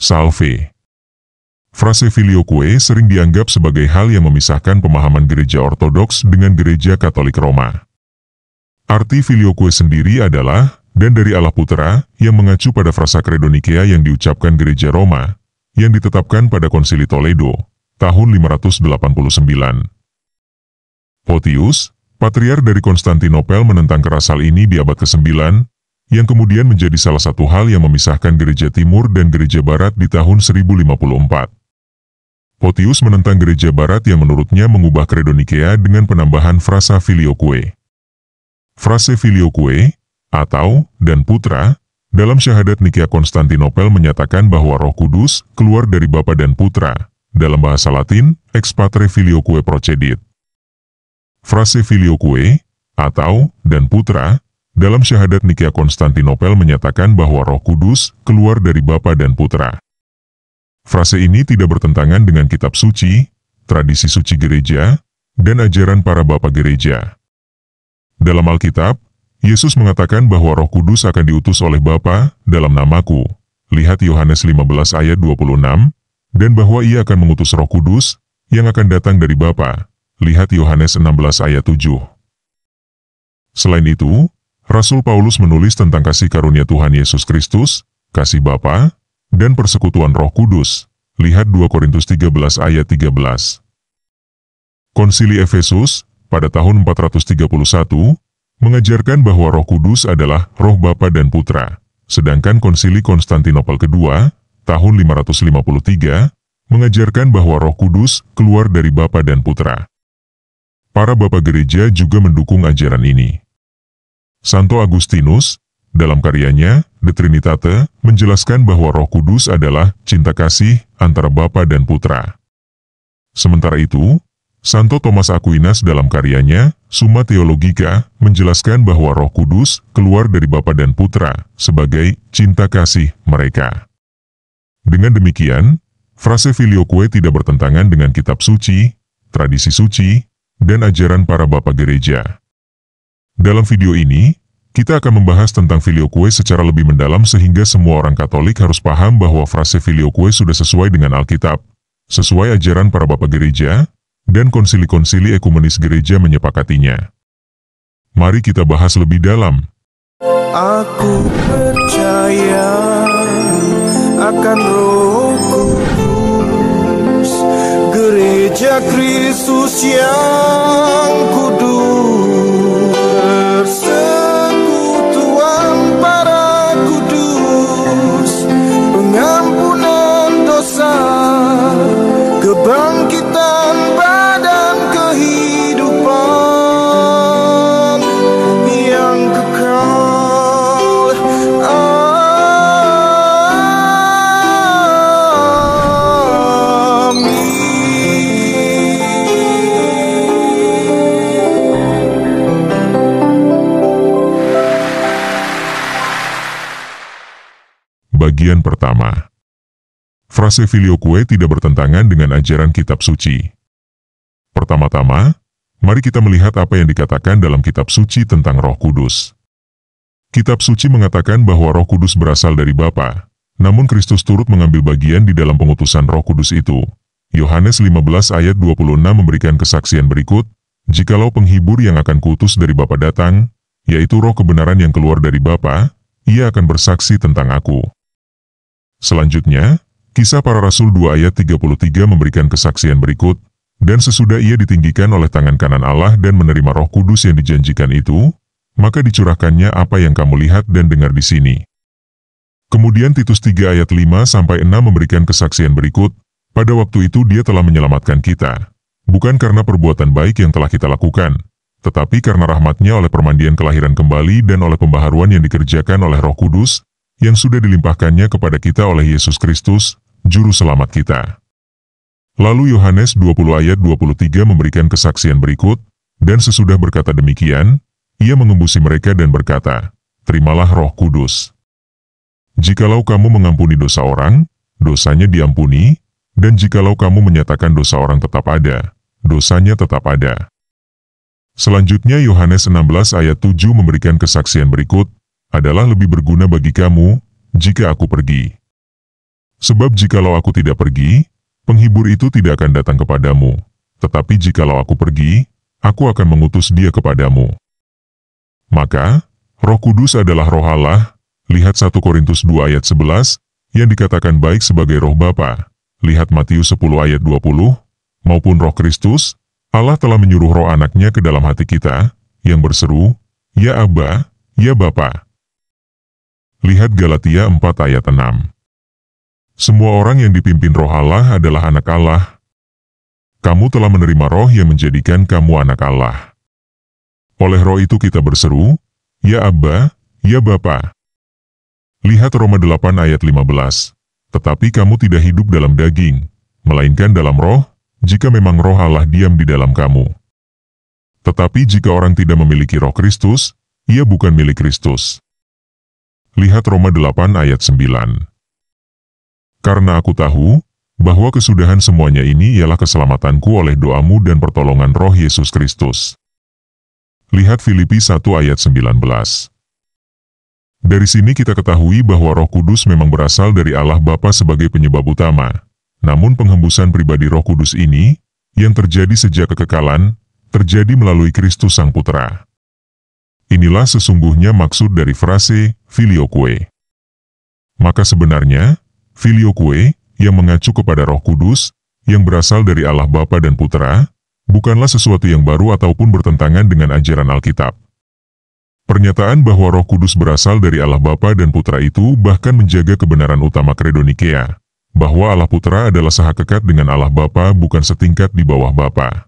Salve. Frase filioque sering dianggap sebagai hal yang memisahkan pemahaman gereja Ortodoks dengan gereja Katolik Roma. Arti filioque sendiri adalah, dan dari Allah Putra, yang mengacu pada frasa Credo Nikea yang diucapkan gereja Roma, yang ditetapkan pada Konsili Toledo, tahun 589. Photius, patriark dari Konstantinopel menentang keras hal ini di abad ke-9, yang kemudian menjadi salah satu hal yang memisahkan gereja Timur dan gereja Barat di tahun 1054. Photius menentang gereja Barat yang menurutnya mengubah Credo Nikea dengan penambahan frasa filioque. Frase filioque, atau, dan putra, dalam syahadat Nikea Konstantinopel menyatakan bahwa Roh Kudus keluar dari Bapa dan Putra, dalam bahasa Latin, ex patre filioque procedit. Frase filioque, atau, dan putra, dalam syahadat Nikea Konstantinopel menyatakan bahwa Roh Kudus keluar dari Bapa dan Putra. Frase ini tidak bertentangan dengan kitab suci, tradisi suci gereja, dan ajaran para bapa gereja. Dalam Alkitab, Yesus mengatakan bahwa Roh Kudus akan diutus oleh Bapa dalam namaku. Lihat Yohanes 15 ayat 26, dan bahwa ia akan mengutus Roh Kudus yang akan datang dari Bapa. Lihat Yohanes 16 ayat 7. Selain itu, Rasul Paulus menulis tentang kasih karunia Tuhan Yesus Kristus, kasih Bapa, dan persekutuan Roh Kudus. Lihat 2 Korintus 13 ayat 13. Konsili Efesus, pada tahun 431, mengajarkan bahwa Roh Kudus adalah Roh Bapa dan Putra, sedangkan Konsili Konstantinopel kedua, tahun 553, mengajarkan bahwa Roh Kudus keluar dari Bapa dan Putra. Para bapa gereja juga mendukung ajaran ini. Santo Agustinus, dalam karyanya, De Trinitate, menjelaskan bahwa Roh Kudus adalah cinta kasih antara Bapa dan Putra. Sementara itu, Santo Thomas Aquinas dalam karyanya, Summa Theologica, menjelaskan bahwa Roh Kudus keluar dari Bapa dan Putra sebagai cinta kasih mereka. Dengan demikian, frase filioque tidak bertentangan dengan kitab suci, tradisi suci, dan ajaran para bapa gereja. Dalam video ini, kita akan membahas tentang filioque secara lebih mendalam sehingga semua orang Katolik harus paham bahwa frase filioque sudah sesuai dengan Alkitab, sesuai ajaran para bapa gereja, dan konsili-konsili ekumenis gereja menyepakatinya. Mari kita bahas lebih dalam. Aku percaya akan Roh Kudus, gereja Kristus yang kudus, persekutuan para kudus, pengampunan dosa, kebangkitan badan, kehidupan yang kekal. Amin. Bagian pertama. Frase filioque tidak bertentangan dengan ajaran kitab suci. Pertama-tama, mari kita melihat apa yang dikatakan dalam kitab suci tentang Roh Kudus. Kitab suci mengatakan bahwa Roh Kudus berasal dari Bapa, namun Kristus turut mengambil bagian di dalam pengutusan Roh Kudus itu. Yohanes 15 ayat 26 memberikan kesaksian berikut, "Jikalau penghibur yang akan kuutus dari Bapa datang, yaitu Roh kebenaran yang keluar dari Bapa, ia akan bersaksi tentang aku." Selanjutnya, Kisah Para Rasul 2 ayat 33 memberikan kesaksian berikut, "Dan sesudah ia ditinggikan oleh tangan kanan Allah dan menerima Roh Kudus yang dijanjikan itu, maka dicurahkannya apa yang kamu lihat dan dengar di sini." Kemudian Titus 3 ayat 5-6 memberikan kesaksian berikut, "Pada waktu itu dia telah menyelamatkan kita, bukan karena perbuatan baik yang telah kita lakukan, tetapi karena rahmat-Nya oleh permandian kelahiran kembali dan oleh pembaharuan yang dikerjakan oleh Roh Kudus, yang sudah dilimpahkannya kepada kita oleh Yesus Kristus, Juru Selamat kita." Lalu Yohanes 20 ayat 23 memberikan kesaksian berikut, "Dan sesudah berkata demikian, ia mengembusi mereka dan berkata, 'Terimalah Roh Kudus. Jikalau kamu mengampuni dosa orang, dosanya diampuni, dan jikalau kamu menyatakan dosa orang tetap ada, dosanya tetap ada.'" Selanjutnya Yohanes 16 ayat 7 memberikan kesaksian berikut, "Adalah lebih berguna bagi kamu, jika aku pergi. Sebab jikalau aku tidak pergi, penghibur itu tidak akan datang kepadamu. Tetapi jikalau aku pergi, aku akan mengutus dia kepadamu. Maka, Roh Kudus adalah Roh Allah, lihat 1 Korintus 2 ayat 11, yang dikatakan baik sebagai Roh Bapa, lihat Matius 10 ayat 20, maupun Roh Kristus, Allah telah menyuruh Roh Anaknya ke dalam hati kita, yang berseru, Ya Aba, Ya Bapa. Lihat Galatia 4 ayat 6. Semua orang yang dipimpin Roh Allah adalah anak Allah. Kamu telah menerima Roh yang menjadikan kamu anak Allah. Oleh Roh itu kita berseru, Ya Aba, Ya Bapa. Lihat Roma 8 ayat 15. Tetapi kamu tidak hidup dalam daging, melainkan dalam Roh, jika memang Roh Allah diam di dalam kamu. Tetapi jika orang tidak memiliki Roh Kristus, ia bukan milik Kristus. Lihat Roma 8 ayat 9. Karena aku tahu, bahwa kesudahan semuanya ini ialah keselamatanku oleh doamu dan pertolongan Roh Yesus Kristus. Lihat Filipi 1 ayat 19. Dari sini kita ketahui bahwa Roh Kudus memang berasal dari Allah Bapa sebagai penyebab utama. Namun penghembusan pribadi Roh Kudus ini, yang terjadi sejak kekekalan, terjadi melalui Kristus Sang Putra. Inilah sesungguhnya maksud dari frase filioque. Maka sebenarnya, filioque, yang mengacu kepada Roh Kudus, yang berasal dari Allah Bapa dan Putra, bukanlah sesuatu yang baru ataupun bertentangan dengan ajaran Alkitab. Pernyataan bahwa Roh Kudus berasal dari Allah Bapa dan Putra itu bahkan menjaga kebenaran utama Credo Nikea, bahwa Allah Putra adalah sahakekat dengan Allah Bapa bukan setingkat di bawah Bapa.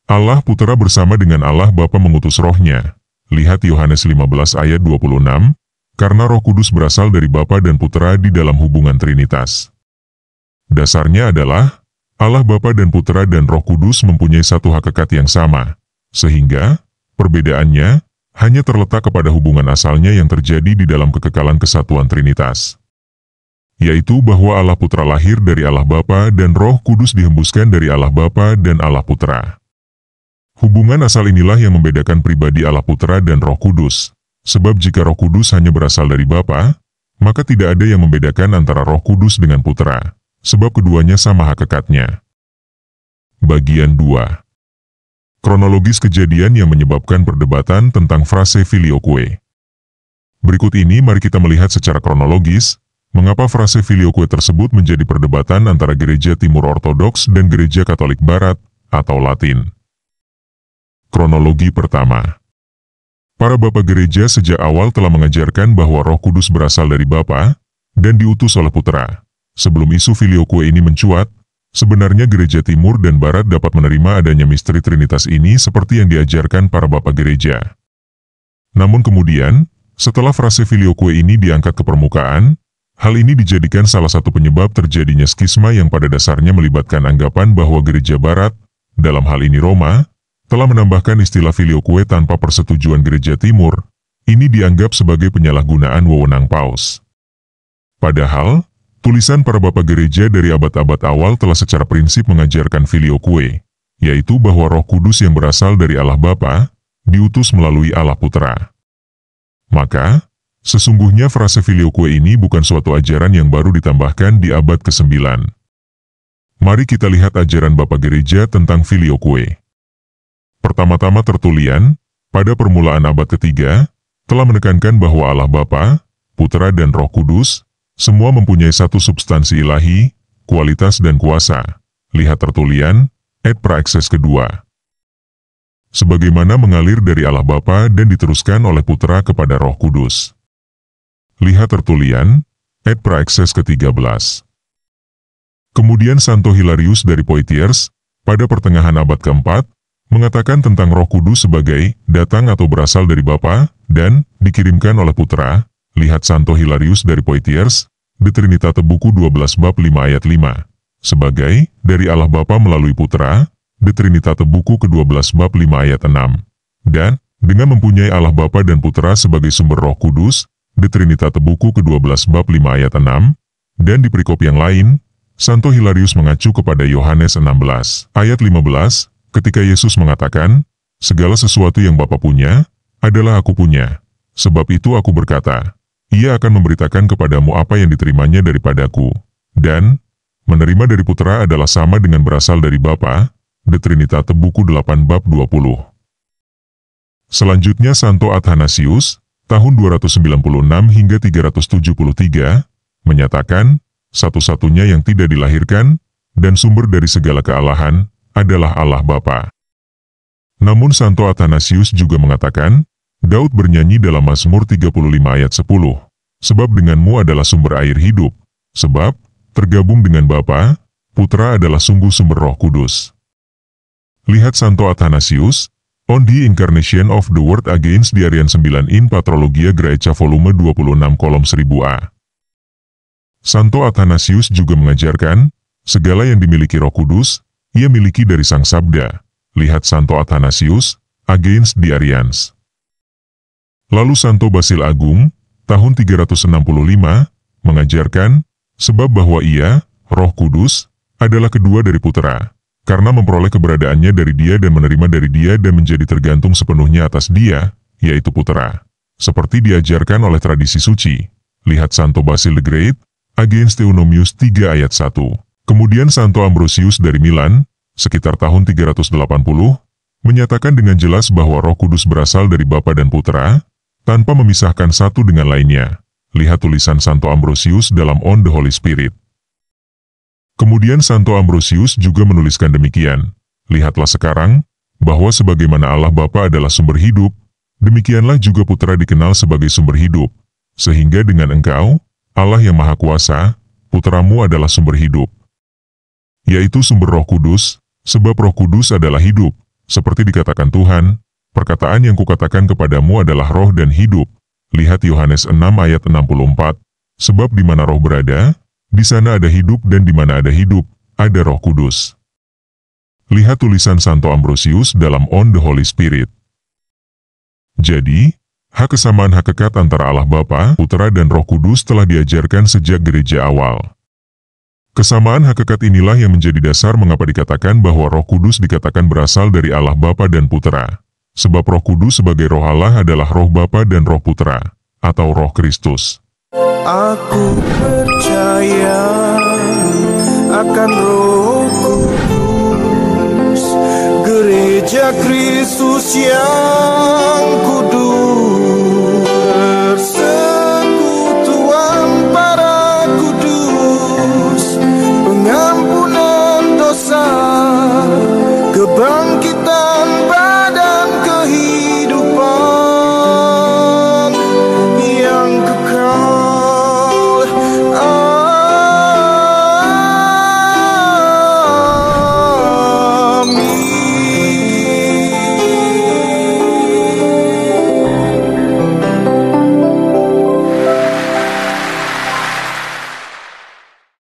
Allah Putra bersama dengan Allah Bapa mengutus Roh-Nya. Lihat Yohanes 15 ayat 26, karena Roh Kudus berasal dari Bapa dan Putra di dalam hubungan Trinitas. Dasarnya adalah, Allah Bapa dan Putra dan Roh Kudus mempunyai satu hakikat yang sama, sehingga, perbedaannya, hanya terletak kepada hubungan asalnya yang terjadi di dalam kekekalan kesatuan Trinitas. Yaitu bahwa Allah Putra lahir dari Allah Bapa dan Roh Kudus dihembuskan dari Allah Bapa dan Allah Putra. Hubungan asal inilah yang membedakan pribadi Allah Putra dan Roh Kudus. Sebab jika Roh Kudus hanya berasal dari Bapa, maka tidak ada yang membedakan antara Roh Kudus dengan Putra, sebab keduanya sama hakikatnya. Bagian 2. Kronologis kejadian yang menyebabkan perdebatan tentang frase filioque. Berikut ini mari kita melihat secara kronologis, mengapa frase filioque tersebut menjadi perdebatan antara gereja Timur Ortodoks dan gereja Katolik Barat, atau Latin. Kronologi pertama. Para bapak gereja sejak awal telah mengajarkan bahwa Roh Kudus berasal dari Bapa dan diutus oleh Putra. Sebelum isu filioque ini mencuat, sebenarnya gereja Timur dan Barat dapat menerima adanya misteri Trinitas ini seperti yang diajarkan para bapak gereja. Namun kemudian, setelah frase filioque ini diangkat ke permukaan, hal ini dijadikan salah satu penyebab terjadinya skisma yang pada dasarnya melibatkan anggapan bahwa gereja Barat, dalam hal ini Roma, telah menambahkan istilah filioque tanpa persetujuan gereja Timur. Ini dianggap sebagai penyalahgunaan wewenang paus. Padahal, tulisan para bapak gereja dari abad-abad awal telah secara prinsip mengajarkan filioque, yaitu bahwa Roh Kudus yang berasal dari Allah Bapa, diutus melalui Allah Putra. Maka, sesungguhnya frase filioque ini bukan suatu ajaran yang baru ditambahkan di abad ke-9. Mari kita lihat ajaran bapak gereja tentang filioque. Pertama-tama Tertulian, pada permulaan abad ke-3, telah menekankan bahwa Allah Bapa, Putra dan Roh Kudus, semua mempunyai satu substansi ilahi, kualitas dan kuasa. Lihat Tertulian, et praexis kedua. Sebagaimana mengalir dari Allah Bapa dan diteruskan oleh Putra kepada Roh Kudus. Lihat Tertulian, et praexis ke-13. Kemudian Santo Hilarius dari Poitiers, pada pertengahan abad ke-4, mengatakan tentang Roh Kudus sebagai datang atau berasal dari Bapa dan dikirimkan oleh Putra. Lihat Santo Hilarius dari Poitiers, De Trinitate buku 12 bab 5 ayat 5. Sebagai dari Allah Bapa melalui Putra, De Trinitate buku ke-12 bab 5 ayat 6. Dan dengan mempunyai Allah Bapa dan Putra sebagai sumber Roh Kudus, De Trinitate buku ke-12 bab 5 ayat 6. Dan di perikop yang lain, Santo Hilarius mengacu kepada Yohanes 16 ayat 15. Ketika Yesus mengatakan, segala sesuatu yang Bapa punya, adalah aku punya. Sebab itu aku berkata, ia akan memberitakan kepadamu apa yang diterimanya daripadaku. Dan, menerima dari Putra adalah sama dengan berasal dari Bapa, De Trinitate buku 8 bab 20. Selanjutnya Santo Athanasius, tahun 296 hingga 373, menyatakan, satu-satunya yang tidak dilahirkan, dan sumber dari segala kealahan, adalah Allah Bapa. Namun Santo Athanasius juga mengatakan, Daud bernyanyi dalam Mazmur 35 ayat 10, sebab denganmu adalah sumber air hidup, sebab, tergabung dengan Bapa, Putra adalah sungguh sumber Roh Kudus. Lihat Santo Athanasius, On the Incarnation of the Word Against the Arian 9 in Patrologia Graeca volume 26 kolom 1000a. Santo Athanasius juga mengajarkan, segala yang dimiliki Roh Kudus, ia miliki dari Sang Sabda. Lihat Santo Athanasius, Against the Arians. Lalu Santo Basil Agung, tahun 365, mengajarkan, sebab bahwa ia, Roh Kudus, adalah kedua dari Putra, karena memperoleh keberadaannya dari Dia dan menerima dari Dia dan menjadi tergantung sepenuhnya atas Dia, yaitu Putra. Seperti diajarkan oleh tradisi suci. Lihat Santo Basil the Great, Against Theonomius 3 ayat 1. Kemudian Santo Ambrosius dari Milan, sekitar tahun 380, menyatakan dengan jelas bahwa Roh Kudus berasal dari Bapa dan Putra, tanpa memisahkan satu dengan lainnya. Lihat tulisan Santo Ambrosius dalam On the Holy Spirit. Kemudian Santo Ambrosius juga menuliskan demikian, lihatlah sekarang, bahwa sebagaimana Allah Bapa adalah sumber hidup, demikianlah juga Putra dikenal sebagai sumber hidup, sehingga dengan engkau, Allah yang Maha Kuasa, Putramu adalah sumber hidup, yaitu sumber Roh Kudus, sebab Roh Kudus adalah hidup, seperti dikatakan Tuhan, perkataan yang kukatakan kepadamu adalah roh dan hidup. Lihat Yohanes 6 ayat 64, sebab di mana roh berada, di sana ada hidup dan di mana ada hidup, ada Roh Kudus. Lihat tulisan Santo Ambrosius dalam On the Holy Spirit. Jadi, hak kesamaan hakikat antara Allah Bapa, Putra dan Roh Kudus telah diajarkan sejak gereja awal. Kesamaan hakikat inilah yang menjadi dasar mengapa dikatakan bahwa Roh Kudus dikatakan berasal dari Allah Bapa dan Putra. Sebab Roh Kudus sebagai Roh Allah adalah Roh Bapa dan Roh Putra, atau Roh Kristus. Aku percaya akan Roh Kudus, Gereja Kristus yang kudus.